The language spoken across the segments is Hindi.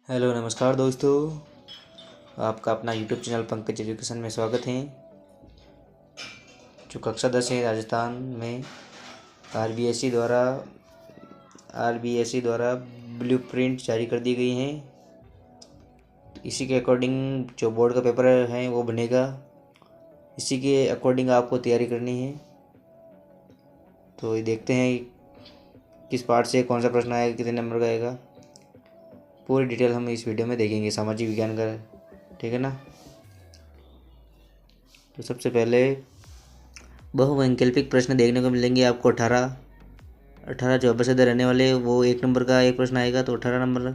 हेलो नमस्कार दोस्तों। आपका अपना यूट्यूब चैनल पंकज एजुकेशन में स्वागत है। जो कक्षा 10 है राजस्थान में आरबीएसई द्वारा ब्लूप्रिंट जारी कर दी गई हैं। इसी के अकॉर्डिंग जो बोर्ड का पेपर है वो बनेगा। इसी के अकॉर्डिंग आपको तैयारी करनी है। तो ये देखते हैं किस पार्ट से कौन सा प्रश्न आएगा, कितने नंबर का आएगा। पूरी डिटेल हम इस वीडियो में देखेंगे, सामाजिक विज्ञान का, ठीक है ना। तो सबसे पहले बहुवैकल्पिक प्रश्न देखने को मिलेंगे आपको 18 जो अबसद रहने वाले वो 1 नंबर का एक प्रश्न आएगा, तो 18 नंबर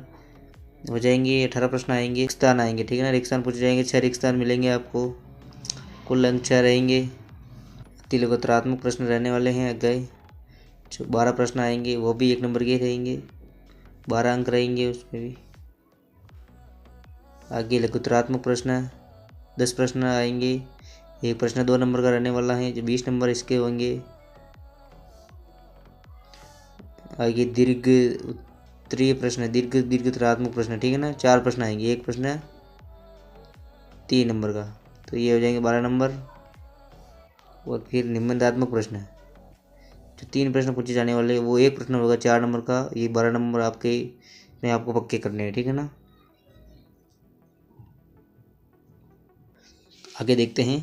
हो जाएंगे। 18 प्रश्न आएंगे, रिक्त स्थान आएंगे, ठीक है ना। रिक्त स्थान पूछे जाएंगे, 6 रिक्त स्थान मिलेंगे आपको, कुल अंक 6 रहेंगे। तिलगोत्रात्मक प्रश्न रहने वाले हैं गए, जो 12 प्रश्न आएंगे वो भी 1 नंबर के रहेंगे, 12 अंक रहेंगे उसमें भी। आगे लघुत्रात्मक प्रश्न 10 प्रश्न आएंगे, एक प्रश्न 2 नंबर का रहने वाला है, जो 20 नंबर इसके होंगे। आगे दीर्घ उत्तरीय प्रश्न, दीर्घत्रात्मक प्रश्न, ठीक है ना। 4 प्रश्न आएंगे, एक प्रश्न 3 नंबर का, तो ये हो जाएंगे 12 नंबर। और फिर निबंधात्मक प्रश्न, जो 3 प्रश्न पूछे जाने वाले वो एक प्रश्न होगा 4 नंबर का, ये 12 नंबर आपके में आपको पक्के करने हैं, ठीक है ना। आगे देखते हैं।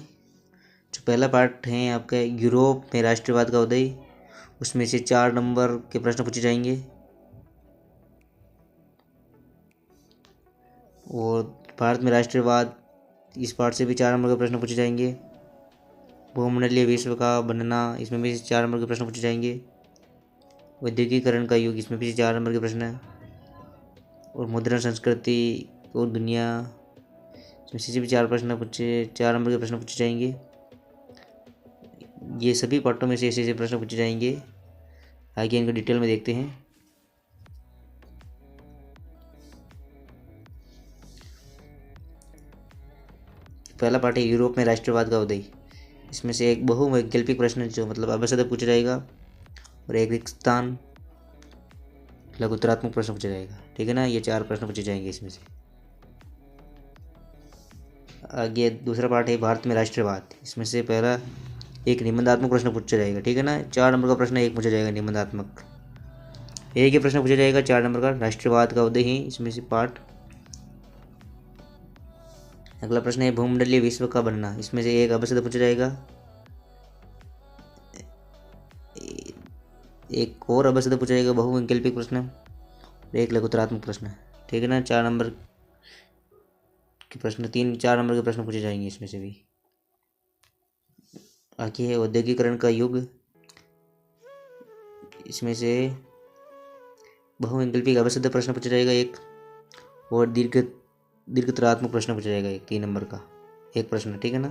जो पहला पार्ट है आपका यूरोप में राष्ट्रवाद का उदय, उसमें से 4 नंबर के प्रश्न पूछे जाएंगे। और भारत में राष्ट्रवाद, इस पार्ट से भी 4 नंबर के प्रश्न पूछे जाएंगे। भूमंडलीय विश्व का बनना, इसमें भी 4 नंबर के प्रश्न पूछे जाएंगे। औद्योगिकरण का युग, इसमें भी 4 नंबर के प्रश्न है। और मुद्रण संस्कृति और दुनिया, इसमें से भी 4 नंबर के प्रश्न पूछे जाएंगे। ये सभी पार्टों में से ऐसे प्रश्न पूछे जाएंगे। आगे इनको डिटेल में देखते हैं। पहला पार्ट है यूरोप में राष्ट्रवाद का उदय, इसमें से एक बहुवैकल्पिक प्रश्न जो मतलब अवसद पूछा जाएगा, और एक रिक्त स्थान लघुत्रात्मक प्रश्न पूछा जाएगा, ठीक है ना। ये 4 प्रश्न पूछे जाएंगे इसमें से। आगे दूसरा पार्ट है भारत में राष्ट्रवाद, इसमें से पहला एक निबंधात्मक प्रश्न पूछा जाएगा, ठीक है ना। 4 नंबर का प्रश्न एक पूछा जाएगा निबंधात्मक, एक ही प्रश्न पूछा जाएगा 4 नंबर का, राष्ट्रवाद का उदय है इसमें से पार्ट। अगला प्रश्न है भूमंडलीय विश्व का बनना, इसमें से एक अवसद पूछा जाएगा, एक और अवसद पूछा जाएगा बहुवैकल्पिक प्रश्न, एक लघुत्रात्मक प्रश्न, ठीक है ना। 4 नंबर के प्रश्न 4 नंबर के प्रश्न पूछे जाएंगे इसमें से भी। आगे है औद्योगिकरण का युग, इसमें से बहुवैकल्पिक अवसद प्रश्न पूछा जाएगा एक, और दीर्घत्रात्मक प्रश्न पूछा जाएगा एक, 3 नंबर का एक प्रश्न, ठीक है ना।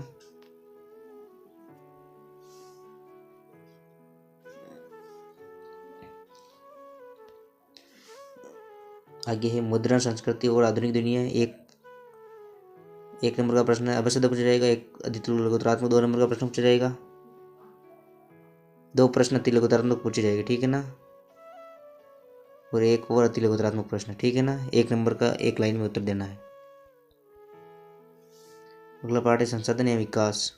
आगे है मुद्रण संस्कृति और आधुनिक दुनिया, एक नंबर का प्रश्न अवसद पूछा जाएगा, एक लघुत्रात्मक 2 नंबर का प्रश्न पूछा जाएगा, 2 प्रश्न अति लघुत्रात्मक पूछे जाएंगे, ठीक है ना। और एक और अति लघुत्रात्मक प्रश्न, ठीक है ना। 1 नंबर का एक लाइन में उत्तर देना है। अगला पार्ट है संसाधन या विकास,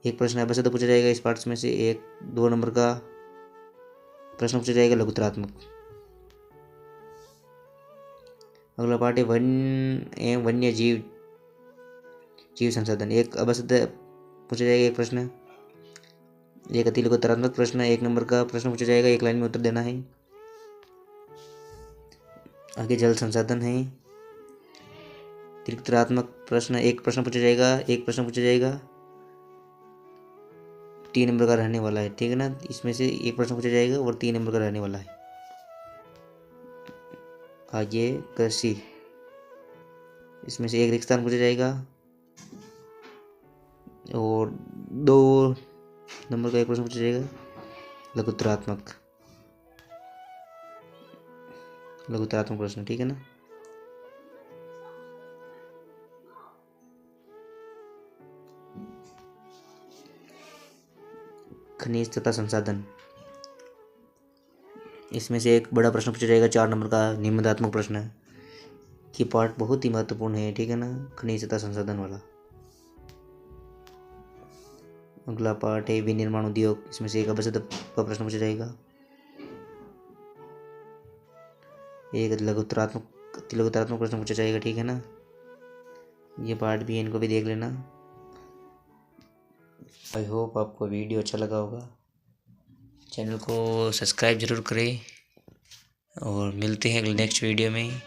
एक प्रश्न अवसद पूछा जाएगा इस पार्ट में से, एक 2 नंबर का प्रश्न पूछा जाएगा लघुत्रात्मक। अगला पार्ट है वन एवं वन्य जीव संसाधन, एक अवसद पूछा जाएगा एक प्रश्न, एक अति लघुत्रात्मक प्रश्न 1 नंबर का प्रश्न पूछा जाएगा, एक लाइन में उत्तर देना है। आगे जल संसाधन है, दीर्घत्रात्मक प्रश्न एक प्रश्न पूछा जाएगा, एक प्रश्न पूछा जाएगा 3 नंबर का रहने वाला है, ठीक है ना। इसमें से एक प्रश्न पूछा जाएगा और 3 नंबर का रहने वाला है। आगे कृषि, इसमें से एक रिक्त स्थान पूछा जाएगा, और 2 नंबर का एक प्रश्न पूछा जाएगा लघुत्रात्मक प्रश्न, ठीक है ना। खनिज तथा संसाधन, इसमें से एक बड़ा प्रश्न पूछा जाएगा 4 नंबर का निबंधात्मक प्रश्न है, ये पार्ट बहुत ही महत्वपूर्ण है, ठीक है ना, खनिज तथा संसाधन वाला। अगला पार्ट है विनिर्माण उद्योग, इसमें से एक अवसद का प्रश्न पूछा जाएगा। एक लघुत्तरात्मक प्रश्न पूछा जाएगा, ठीक है ना। ये पार्ट भी है, इनको भी देख लेना। आई होप आपको वीडियो अच्छा लगा होगा। चैनल को सब्सक्राइब जरूर करें और मिलते हैं नेक्स्ट वीडियो में।